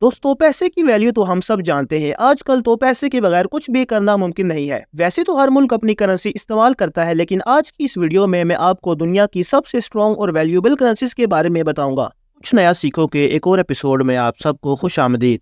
दोस्तों, पैसे की वैल्यू तो हम सब जानते हैं। आजकल तो पैसे के बगैर कुछ भी करना मुमकिन नहीं है। वैसे तो हर मुल्क अपनी करेंसी इस्तेमाल करता है, लेकिन आज की इस वीडियो में मैं आपको दुनिया की सबसे स्ट्रॉन्ग और वैल्यूएबल करेंसीज के बारे में बताऊंगा। कुछ नया सीखो के एक और एपिसोड में आप सबको खुश आमदीद।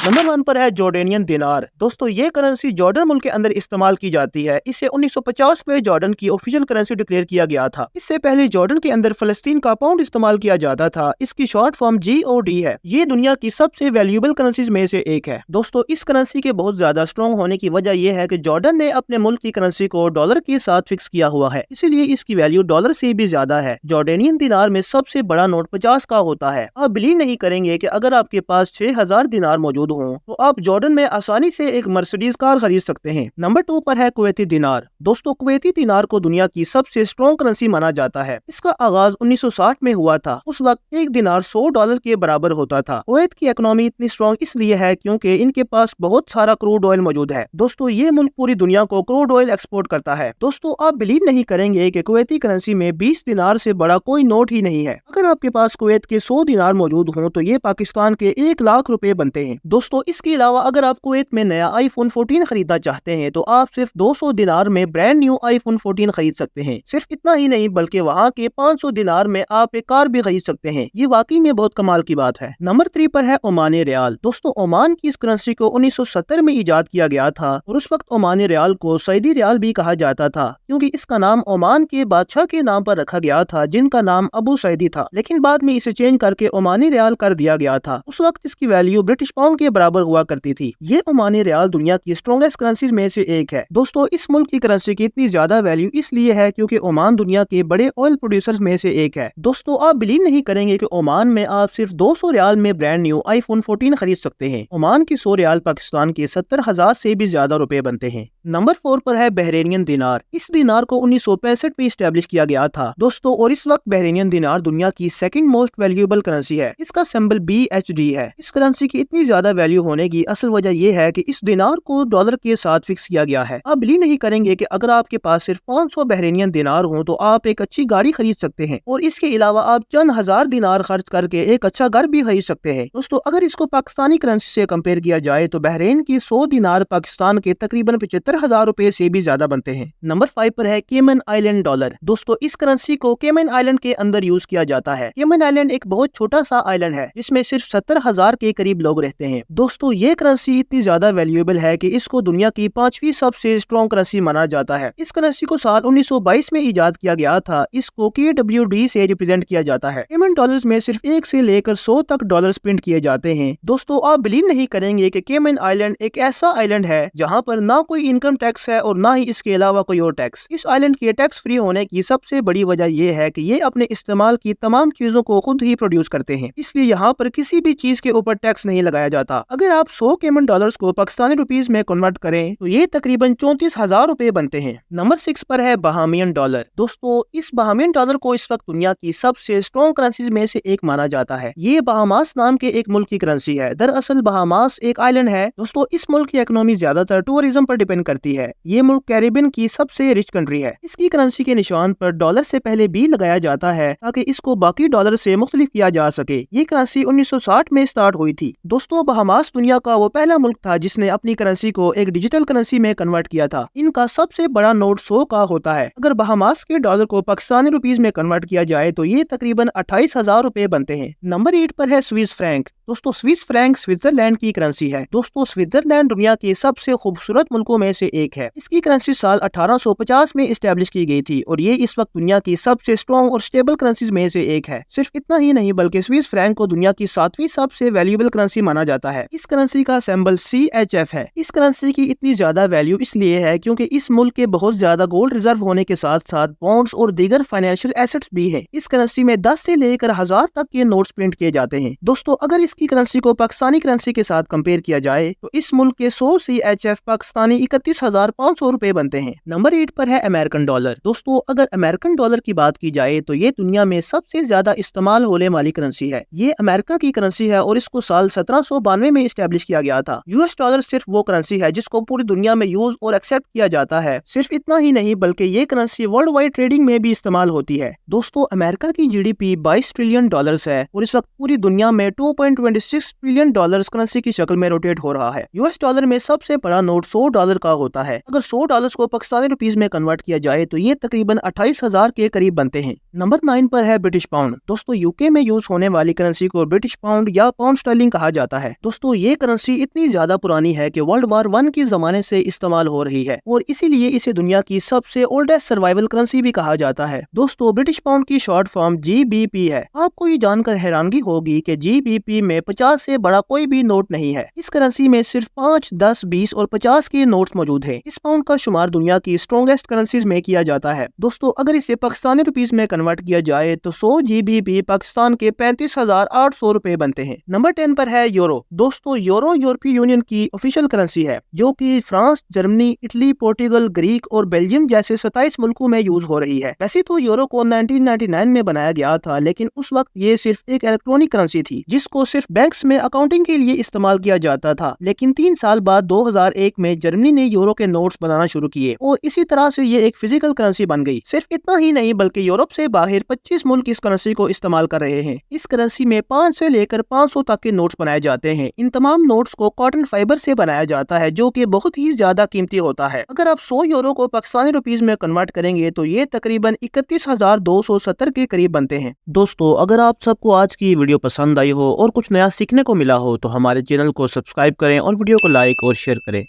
नंबर 1 पर है जॉर्डेनियन दिनार। दोस्तों, ये करेंसी जॉर्डन मुल्क के अंदर इस्तेमाल की जाती है। इसे 1950 में जॉर्डन की ऑफिशियल करेंसी डिक्लेयर किया गया था। इससे पहले जॉर्डन के अंदर फलस्तीन का पाउंड इस्तेमाल किया जाता था। इसकी शॉर्ट फॉर्म GOD है। ये दुनिया की सबसे वैल्यूएबल करेंसीज में से एक है। दोस्तों, इस करेंसी के बहुत ज्यादा स्ट्रॉन्ग होने की वजह यह है कि जॉर्डन ने अपने मुल्क की करेंसी को डॉलर के साथ फिक्स किया हुआ है, इसीलिए इसकी वैल्यू डॉलर से भी ज्यादा है। जॉर्डेनियन दिनार में सबसे बड़ा नोट 50 का होता है। आप बिलीव नहीं करेंगे कि अगर आपके पास 6000 दिनार मौजूद हो तो आप जॉर्डन में आसानी से एक मर्सिडीज कार खरीद सकते हैं। नंबर 2 पर है कुवैती दिनार। दोस्तों, कुवैती दिनार को दुनिया की सबसे स्ट्रॉन्ग करेंसी माना जाता है। इसका आगाज 1960 में हुआ था। उस वक्त एक दिनार $100 के बराबर होता था। कुवैत की इकोनॉमी इतनी स्ट्रॉन्ग इसलिए है क्योंकि इनके पास बहुत सारा क्रूड ऑयल मौजूद है। दोस्तों, ये मुल्क पूरी दुनिया को क्रूड ऑयल एक्सपोर्ट करता है। दोस्तों, आप बिलीव नहीं करेंगे कि कुवैती करेंसी में 20 दिनार से बड़ा कोई नोट ही नहीं है। अगर आपके पास कुवैत के 100 दिनार मौजूद हो तो ये पाकिस्तान के 1 लाख रुपए बनते हैं। दोस्तों, इसके अलावा अगर आप कुवैत में नया iPhone 14 खरीदना चाहते हैं तो आप सिर्फ 200 दिनार में ब्रांड न्यू iPhone 14 खरीद सकते हैं। सिर्फ इतना ही नहीं बल्कि वहाँ के 500 दिनार में आप एक कार भी खरीद सकते हैं। ये वाकई में बहुत कमाल की बात है। नंबर 3 पर है ओमानी रियाल। दोस्तों, ओमान की इस करेंसी को 1970 में इजाद किया गया था और उस वक्त ओमानी रियाल को सऊदी रियाल भी कहा जाता था, क्योंकि इसका नाम ओमान के बादशाह के नाम पर रखा गया था जिनका नाम अबू सईदी था। लेकिन बाद में इसे चेंज करके ओमानी रियाल कर दिया गया था। उस वक्त इसकी वैल्यू ब्रिटिश पाउंड के बराबर हुआ करती थी। ये ओमानी रियाल दुनिया की स्ट्रॉन्गेस्ट करेंसीज में से एक है। दोस्तों, इस मुल्क की करेंसी की इतनी ज्यादा वैल्यू इसलिए है क्योंकि ओमान दुनिया के बड़े ऑयल प्रोड्यूसर्स में से एक है। दोस्तों, आप बिलीव नहीं करेंगे कि ओमान में आप सिर्फ 200 रियाल में ब्रांड न्यू iPhone 14 खरीद सकते हैं। ओमान की 100 रियाल पाकिस्तान के 70,000 से भी ज्यादा रुपए बनते हैं। नंबर 4 पर है बहरेनियन दिनार। इस दिनार को 1965 में स्टैब्लिश किया गया था। दोस्तों, और इस वक्त बहरेनियन दिनार दुनिया की सेकंड मोस्ट वैल्यूएबल करेंसी है। इसका सिंबल BHD है। इस करेंसी की इतनी ज्यादा वैल्यू होने की असल वजह यह है कि इस दिनार को डॉलर के साथ फिक्स किया गया है। आप बिलीव नहीं करेंगे कि अगर आपके पास सिर्फ 500 बहरेनियन दिनार हो तो आप एक अच्छी गाड़ी खरीद सकते हैं, और इसके अलावा आप चंद हजार दिनार खर्च करके एक अच्छा घर भी खरीद सकते हैं। दोस्तों, अगर इसको पाकिस्तानी करेंसी से कंपेयर किया जाए तो बहरेन की 100 दिनार पाकिस्तान के तकरीबन 75,000 रुपए से भी ज्यादा बनते हैं। नंबर 5 पर है केमन आइलैंड डॉलर। दोस्तों, इस करेंसी को केमन आइलैंड के अंदर यूज किया जाता है। केमन आइलैंड एक बहुत छोटा सा आइलैंड है जिसमें सिर्फ 70,000 के करीब लोग रहते हैं। दोस्तों, ये करेंसी इतनी ज्यादा वैल्यूएबल है कि इसको दुनिया की 5वीं सबसे स्ट्रॉन्ग करेंसी माना जाता है। इस करेंसी को साल 1922 में इजाद किया गया था। इसको KWD से रिप्रेजेंट किया जाता है। केमन डॉलर्स में सिर्फ 1 से लेकर 100 तक डॉलर्स प्रिंट किए जाते हैं। दोस्तों, आप बिलीव नहीं करेंगे कि केमन आइलैंड एक ऐसा आइलैंड है जहां पर ना कोई इनकम टैक्स है और ना ही इसके अलावा कोई और टैक्स। इस आइलैंड के टैक्स फ्री होने की सबसे बड़ी वजह यह है कि ये अपने इस्तेमाल की तमाम चीजों को खुद ही प्रोड्यूस करते हैं, इसलिए यहाँ पर किसी भी चीज के ऊपर टैक्स नहीं लगाया जाता। अगर आप 100 केमन डॉलर्स को पाकिस्तानी रुपीज में कन्वर्ट करें तो ये तकरीबन 34,000 रुपए बनते हैं। नंबर 6 पर है बहामियन डॉलर। दोस्तों, इस बहामियन डॉलर को इस वक्त दुनिया की सबसे स्ट्रॉन्ग करेंसीज में से एक माना जाता है। ये बहामास नाम के एक मुल्क की करेंसी है। दरअसल बहामास एक आइलैंड है। दोस्तों, इस मुल्क की इकोनॉमी ज्यादातर टूरिज्म पर डिपेंड करती है। ये मुल्क कैरिबियन की सबसे रिच कंट्री है। इसकी करेंसी के निशान पर डॉलर से पहले B लगाया जाता है ताकि इसको बाकी डॉलर से मुख्तलिफ किया जा सके। ये करेंसी 1960 में स्टार्ट हुई थी। दोस्तों, बहामास दुनिया का वो पहला मुल्क था जिसने अपनी करेंसी को एक डिजिटल करेंसी में कन्वर्ट किया था। इनका सबसे बड़ा नोट 100 का होता है। अगर बहामास के डॉलर को पाकिस्तानी रुपीज में कन्वर्ट किया जाए तो ये तकरीबन 28,000 रुपए बनते हैं। नंबर 8 पर है स्विस फ्रैंक। दोस्तों, स्विस फ्रैंक स्विट्जरलैंड की करेंसी है। दोस्तों, स्विट्जरलैंड दुनिया के सबसे खूबसूरत मुल्कों में से एक है। इसकी करेंसी साल 1850 में इस्टेब्लिश की गई थी और ये इस वक्त दुनिया की सबसे स्ट्रॉन्ग और स्टेबल करेंसीज में से एक है। सिर्फ इतना ही नहीं बल्कि स्विस फ्रैंक को दुनिया की 7वीं सबसे वैल्यूएबल करेंसी माना जाता है। इस करेंसी का सिंबल CHF है। इस करेंसी की इतनी ज्यादा वैल्यू इसलिए है क्योंकि इस मुल्क के बहुत ज्यादा गोल्ड रिजर्व होने के साथ साथ बॉन्ड्स और दीगर फाइनेंशियल एसेट्स भी है। इस करेंसी में 10 से लेकर 1000 तक के नोट्स प्रिंट किए जाते हैं। दोस्तों, अगर इसकी करेंसी को पाकिस्तानी करेंसी के साथ कंपेयर किया जाए तो इस मुल्क के 100 CHF पाकिस्तानी 31,500 रुपए बनते हैं। नंबर 8 पर है अमेरिकन डॉलर। दोस्तों, अगर अमेरिकन डॉलर की बात की जाए तो ये दुनिया में सबसे ज्यादा इस्तेमाल होने वाली करेंसी है। ये अमेरिका की करेंसी है और इसको साल 1792 में इस्टेब्लिश किया गया था। US डॉलर सिर्फ वो करेंसी है जिसको पूरी दुनिया में यूज और एक्सेप्ट किया जाता है। सिर्फ इतना ही नहीं बल्कि ये करेंसी वर्ल्ड वाइड ट्रेडिंग में भी इस्तेमाल होती है। दोस्तों, अमेरिका की GDP 22 ट्रिलियन डॉलर्स है और इस वक्त पूरी दुनिया में 2.25 $126 ट्रिलियन करेंसी की शक्ल में रोटेट हो रहा है। यूएस डॉलर में सबसे बड़ा नोट $100 का होता है। अगर $100 को पाकिस्तानी रुपीस में कन्वर्ट किया जाए तो ये तकरीबन 28,000 के करीब बनते हैं। नंबर 9 पर है ब्रिटिश पाउंड। दोस्तों यूके में यूज होने वाली करेंसी को ब्रिटिश पाउंड या पाउंड स्टर्लिंग कहा जाता है। दोस्तों ये करेंसी इतनी ज्यादा पुरानी है कि वर्ल्ड वार 1 के जमाने से इस्तेमाल हो रही है और इसीलिए इसे दुनिया की सबसे ओल्डेस्ट सर्वाइवल करेंसी भी कहा जाता है। दोस्तों ब्रिटिश पाउंड की शॉर्ट फॉर्म GBP है। आपको ये जानकर हैरानगी होगी कि GBP में 50 से बड़ा कोई भी नोट नहीं है। इस करेंसी में सिर्फ 5, 10, 20 और 50 के नोट्स मौजूद है। इस पाउंड का शुमार दुनिया की स्ट्रॉन्गेस्ट करेंसीज में किया जाता है। दोस्तों अगर इसे पाकिस्तानी रुपीस में कन्वर्ट किया जाए तो 100 GBP पाकिस्तान के 35,800 रुपए बनते हैं। नंबर 10 पर है यूरो। दोस्तों यूरो यूरोपीय यूनियन की ऑफिशियल करेंसी है जो कि France, Germany, Italy, Portugal, Greek और बेल्जियम जैसे 27 मुल्कों में यूज हो रही है। वैसे तो यूरो को 1999 में बनाया गया था, लेकिन उस वक्त ये सिर्फ एक इलेक्ट्रॉनिक करेंसी थी जिसको सिर्फ बैंक्स में अकाउंटिंग के लिए इस्तेमाल किया जाता था। लेकिन 3 साल बाद 2001 में जर्मनी ने यूरो के नोट्स बनाना शुरू किए और इसी तरह से ये एक फिजिकल करेंसी बन गई। सिर्फ इतना ही नहीं बल्कि यूरोप से बाहर 25 मुल्क इस करेंसी को इस्तेमाल कर रहे हैं। इस करेंसी में 5 से लेकर 500 तक के नोट्स बनाए जाते हैं। इन तमाम नोट्स को कॉटन फाइबर से बनाया जाता है जो कि बहुत ही ज्यादा कीमती होता है। अगर आप 100 यूरो को पाकिस्तानी रुपीस में कन्वर्ट करेंगे तो ये तकरीबन 31,270 के करीब बनते हैं। दोस्तों अगर आप सबको आज की वीडियो पसंद आई हो और कुछ नया सीखने को मिला हो तो हमारे चैनल को सब्सक्राइब करें और वीडियो को लाइक और शेयर करें।